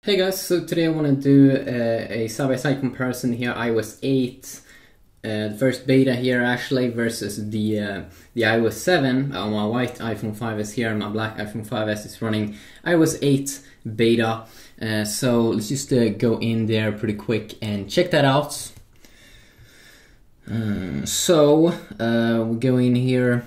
Hey guys, so today I want to do a side-by-side comparison here, iOS 8, the first beta here actually, versus the iOS 7. My white iPhone 5s here and my black iPhone 5s is running iOS 8 beta. So let's just go in there pretty quick and check that out. We go in here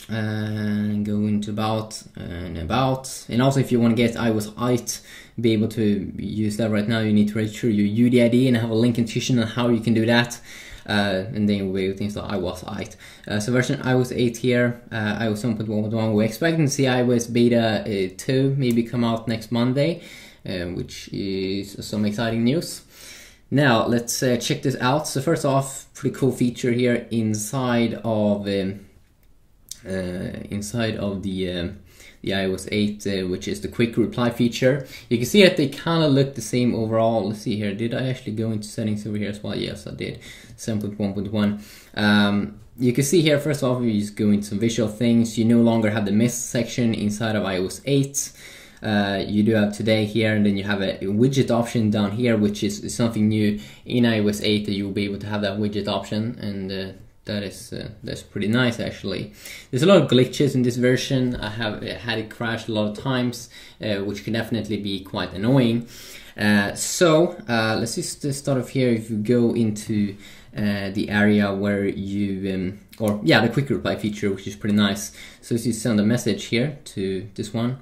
and go into about, and also if you want to get iOS 8, be able to use that right now, you need to register your UDID, and I have a link in description on how you can do that, and then you'll be able to install iOS 8. So version iOS 8 here, iOS 7.1.1. We're expecting to see iOS beta 2 maybe come out next Monday, which is some exciting news. Now let's check this out. So first off, pretty cool feature here inside of the iOS 8, which is the quick reply feature. You can see that they kind of look the same overall. Let's see here, did I actually go into settings over here as well? Yes, I did. 7.1.1. You can see here, first off, you just go into some visual things. You no longer have the miss section inside of iOS 8. You do have today here, and then you have a widget option down here, which is something new in iOS 8, that you'll be able to have that widget option, and that's pretty nice actually. There's a lot of glitches in this version. I have had it crash a lot of times, which can definitely be quite annoying. Let's just start off here. If you go into the area where you, the quick reply feature, which is pretty nice. So you send a message here to this one.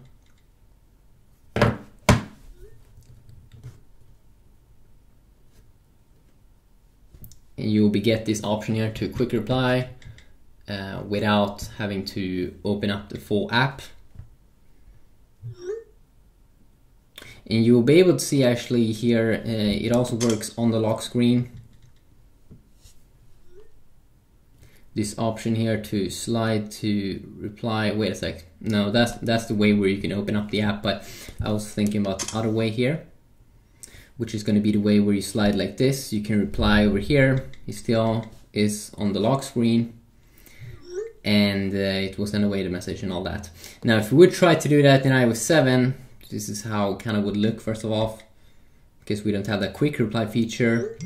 You'll get this option here to quick reply without having to open up the full app. And you'll be able to see actually here, it also works on the lock screen. This option here to slide to reply, wait a sec, no, that's the way where you can open up the app, but I was thinking about the other way here, which is going to be the way where you slide like this. You can reply over here. It still is on the lock screen, and it will send away the message and all that. Now, if you would try to do that in iOS 7, this is how it kind of would look first of all, because we don't have that quick reply feature.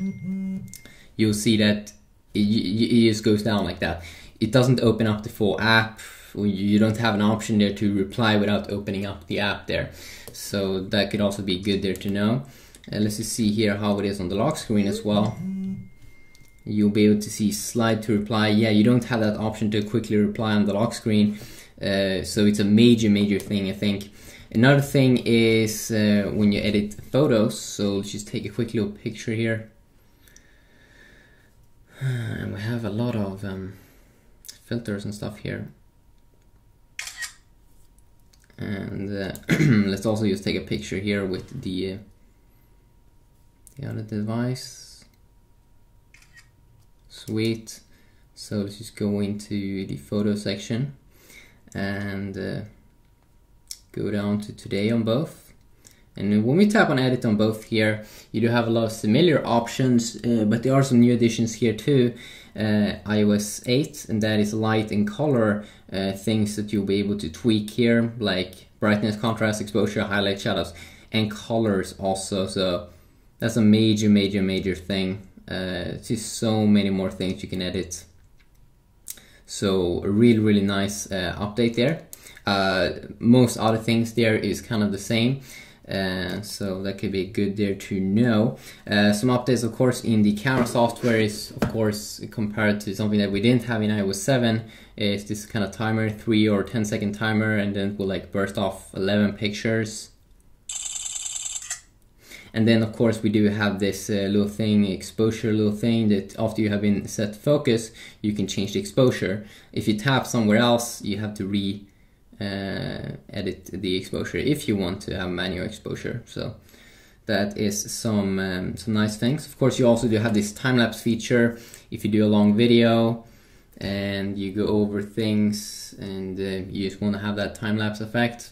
You'll see that it just goes down like that. It doesn't open up the full app. You don't have an option there to reply without opening up the app there. So that could also be good there to know. Let's just see here how it is on the lock screen as well. You'll be able to see slide to reply. Yeah, you don't have that option to quickly reply on the lock screen. So it's a major thing, I think. Another thing is when you edit photos. So let's just take a quick little picture here. And we have a lot of filters and stuff here. And let's also just take a picture here with the other device. Sweet. So let's just go into the photo section and go down to today on both. And when we tap on edit on both here, you do have a lot of similar options, but there are some new additions here too. iOS 8, and that is light and color things that you'll be able to tweak here, like brightness, contrast, exposure, highlight, shadows, and colors also. So that's a major thing. It's just so many more things you can edit. So a really nice update there. Most other things there is kind of the same. So that could be good there to know. Some updates, of course, in the camera software is, of course, compared to something that we didn't have in iOS 7, is this kind of timer, 3 or 10 second timer, and then it will like burst off 11 pictures. And then, of course, we do have this little thing, exposure little thing, that after you have been set to focus, you can change the exposure. If you tap somewhere else, you have to edit the exposure if you want to have manual exposure. So that is some nice things. Of course, you also do have this time-lapse feature. If you do a long video and you go over things and you just want to have that time-lapse effect,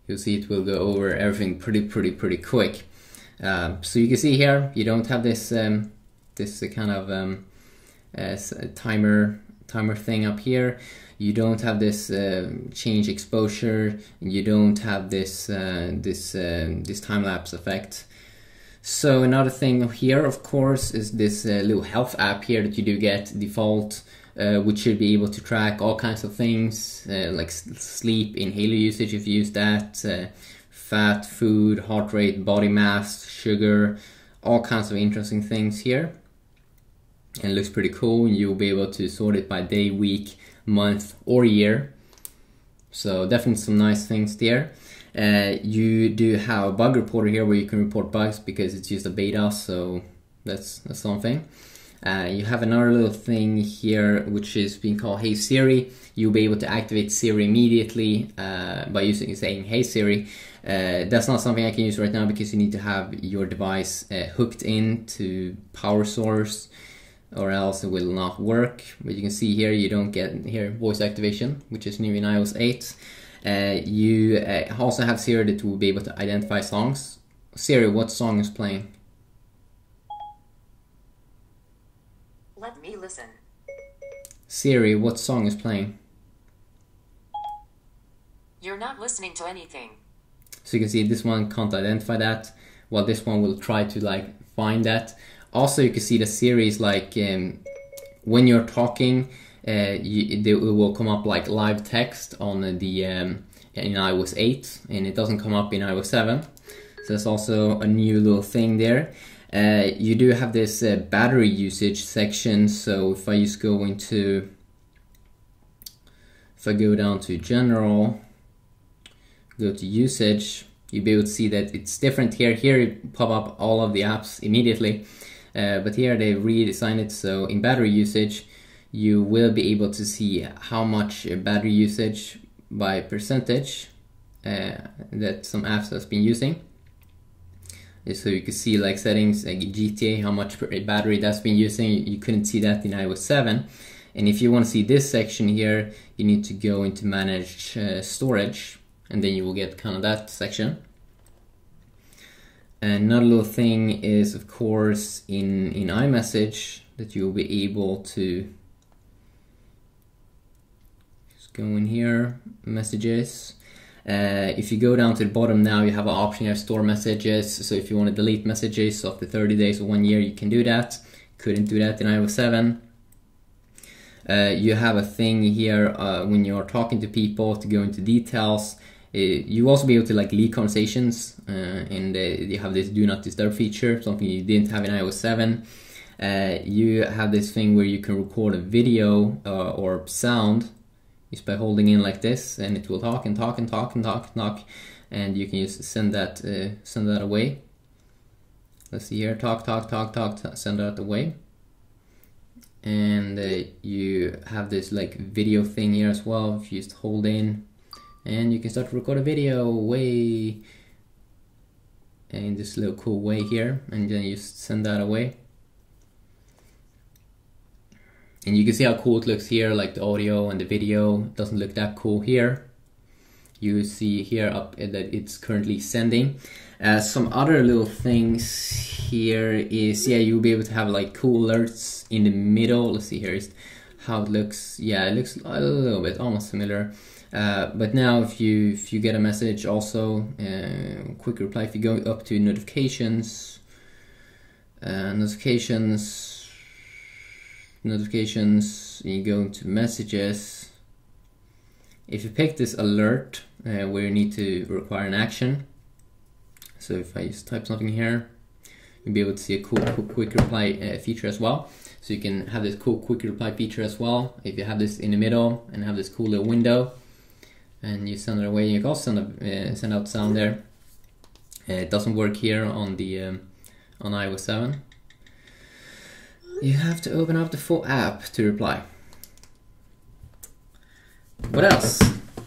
you'll see it will go over everything pretty quick. So you can see here, you don't have this this kind of timer timer thing up here. You don't have this change exposure. You don't have this this time-lapse effect. So another thing here, of course, is this little health app here that you do get default, which should be able to track all kinds of things like sleep, inhaler usage if you use that, fat, food, heart rate, body mass, sugar, all kinds of interesting things here. And it looks pretty cool. You'll be able to sort it by day, week, month, or year. So definitely some nice things there. You do have a bug reporter here where you can report bugs because it's just a beta, so that's something. You have another little thing here which is being called Hey Siri. You'll be able to activate Siri immediately by saying Hey Siri. That's not something I can use right now because you need to have your device hooked in to power source, or else it will not work. But you can see here you don't get here voice activation, which is new in iOS 8. You also have Siri that will be able to identify songs. Siri, what song is playing? Let me listen. Siri, what song is playing? You're not listening to anything. So you can see this one can't identify that, while this one will try to like find that. Also, you can see the Siri is like when you're talking, it will come up like live text on the in iOS 8, and it doesn't come up in iOS 7. So that's also a new little thing there. You do have this battery usage section. So if I just go into, if I go down to general, go to usage, you'll be able to see that it's different here. Here it pop up all of the apps immediately, but here they redesigned it. So in battery usage, you will be able to see how much battery usage by percentage that some apps has been using. So you can see like settings, like GTA, how much battery that's been using. You couldn't see that in iOS 7. And if you want to see this section here, you need to go into manage storage, and then you will get kind of that section. Another little thing is, of course, in iMessage that you'll be able to just go in here, messages. If you go down to the bottom now, you have an option here, store messages. So if you want to delete messages after 30 days or 1 year, you can do that. Couldn't do that in iOS 7. You have a thing here when you're talking to people to go into details. You also be able to like lead conversations, and you have this do not disturb feature, something you didn't have in iOS 7. You have this thing where you can record a video or sound just by holding in like this, and it will talk and talk and talk and talk and talk, and you can just send that away. Let's see here, talk, send that away. And you have this like video thing here as well. If you just hold in, and you can start to record a video way in this little cool way here, and then you send that away. And you can see how cool it looks here, like the audio and the video doesn't look that cool here. You see here up that it's currently sending. Some other little things here is, yeah, you'll be able to have like cool alerts in the middle. Let's see here is how it looks. Yeah, it looks a little bit almost similar. But now if you get a message also, quick reply, if you go up to notifications, you go into messages. If you pick this alert where you need to require an action, so if I just type something here, you'll be able to see a cool quick reply feature as well. So you can have this cool quick reply feature as well. If you have this in the middle and have this cool little window, and you send it away, you can also send out sound there. It doesn't work here on the on iOS 7. You have to open up the full app to reply. What else?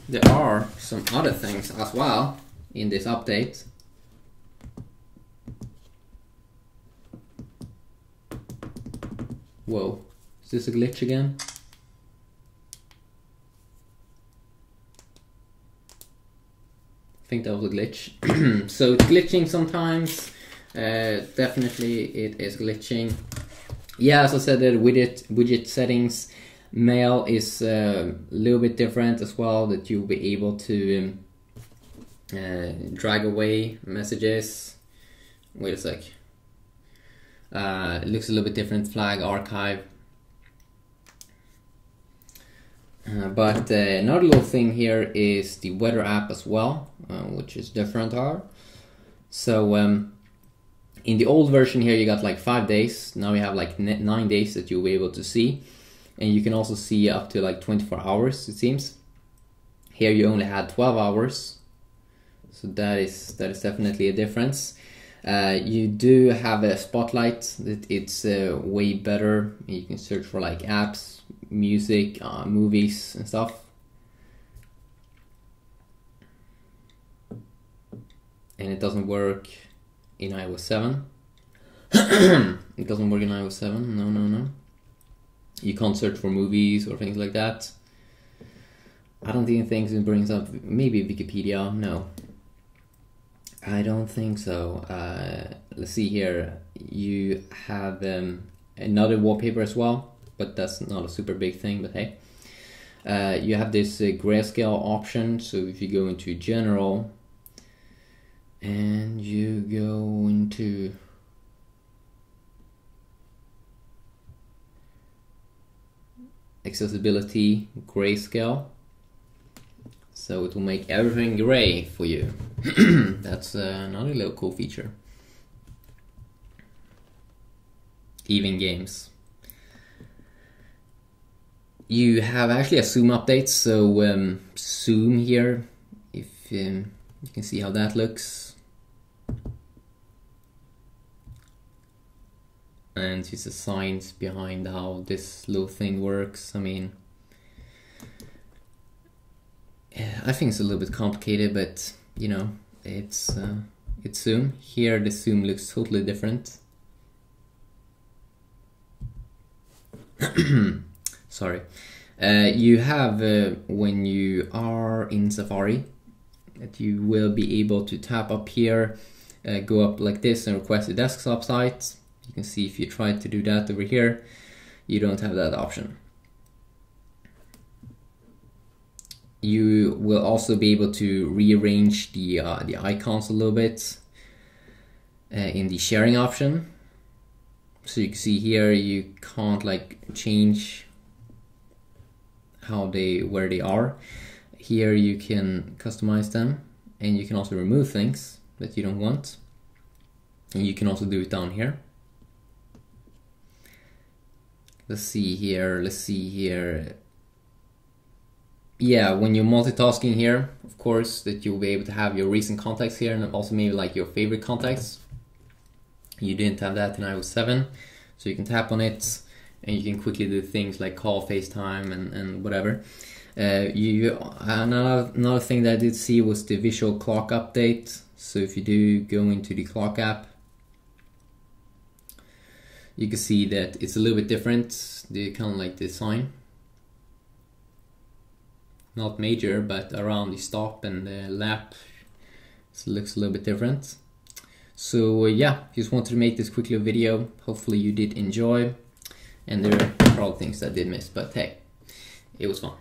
There are some other things as well in this update. Whoa, is this a glitch again? I think that was a glitch. So it's glitching sometimes. Definitely it is glitching. Yeah, as I said, the widget settings, Mail is a little bit different as well, that you'll be able to drag away messages. Wait a sec. It looks a little bit different. Flag, archive. But another little thing here is the weather app as well, which is different. So in the old version here you got like 5 days. Now you have like 9 days that you'll be able to see, and you can also see up to like 24 hours it seems. Here you only had 12 hours, so that is definitely a difference. You do have a spotlight that it's way better. You can search for like apps, music, movies and stuff. And it doesn't work in iOS 7. It doesn't work in iOS 7, no. You can't search for movies or things like that. I don't even think it brings up, maybe Wikipedia, no. I don't think so. Let's see here. You have another wallpaper as well, but that's not a super big thing, but hey. You have this grayscale option, so if you go into general and you go into accessibility grayscale, so it will make everything gray for you. That's another little cool feature. Even games. You have actually a zoom update, so zoom here, if you can see how that looks. And just the science behind how this little thing works. I mean, I think it's a little bit complicated, but you know, it's zoom. Here the zoom looks totally different. Sorry. You have when you are in Safari, that you will be able to tap up here, go up like this and request a desktop site. You can see if you try to do that over here, you don't have that option. You will also be able to rearrange the icons a little bit in the sharing option. So you can see here you can't like change where they are. Here you can customize them, and you can also remove things that you don't want. And you can also do it down here. Let's see here. Yeah, when you're multitasking here, of course, that you'll be able to have your recent contacts here, and also maybe like your favorite contacts. You didn't have that in iOS 7, so you can tap on it and you can quickly do things like call, FaceTime, and whatever. Another thing that I did see was the visual clock update. So if you do go into the clock app, you can see that it's a little bit different. The kind of like the sign, not major, but around the stop and the lap, it looks a little bit different. So yeah, just wanted to make this quick little video. Hopefully you did enjoy, and there are probably things that I did miss, but hey, it was fun.